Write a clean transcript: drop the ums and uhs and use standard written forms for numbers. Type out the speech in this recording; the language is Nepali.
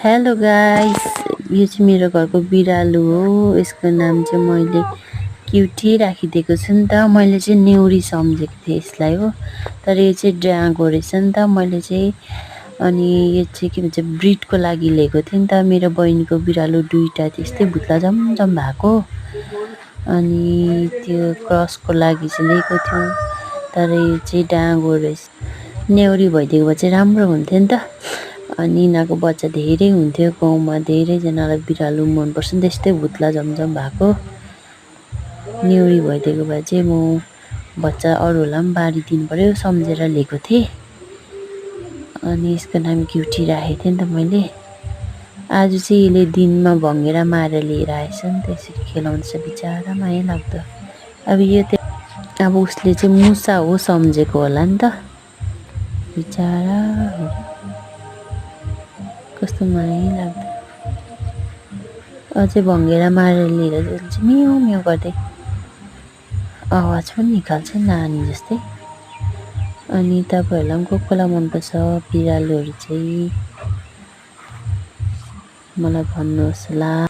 हेलो गाइस, यो चाहिँ मेरो घरको बिरालो हो। यसको नाम चाहिँ मैले क्युटी राखिदिएको छु नि त। मैले चाहिँ नेउरी सम्झेको थिएँ यसलाई हो, तर यो चाहिँ ड्रागो रहेछ नि त। मैले चाहिँ अनि यो चाहिँ के भन्छ ब्रिडको लागि लिएको थिएँ नि त। मेरो बहिनीको बिरालो दुईटा त्यस्तै भुत्ला जमजम भएको, अनि त्यो क्रसको लागि चाहिँ लिएको थियो, तर यो चाहिँ डाँगो रहेछ। नेउरी भइदिएको भए चाहिँ राम्रो हुन्थ्यो नि त। अनि यिनीहरूको बच्चा धेरै हुन्थ्यो, गाउँमा धेरैजनालाई बिरालो मनपर्छ नि त्यस्तै भुत्ला झमझम भएको। नेउरी भइदिएको भए चाहिँ म बच्चा अरूहरूलाई पनि बाँडिदिनु पऱ्यो सम्झेर लिएको थिएँ। अनि यसको नाम क्युटी राखेको थिएँ नि त मैले। आज चाहिँ यसले दिनमा भँगेर मारेर लिएर आएछ नि त, यसरी खेलाउँदैछ बिचरा, माया लाग्दो। अब यो अब उसले चाहिँ मुसा हो सम्झेको होला नि त बिचरा, कस्तो माया लाग्दो। अझै भँगेरा मारेर लिएर चाहिँ म्याउ म्याउ गर्दै आवाज पनि निकाल्छ नानी जस्तै। अनि तपाईँहरूलाई पनि कसलाई मनपर्छ बिरालोहरू चाहिँ मलाई भन्नुहोस् ल।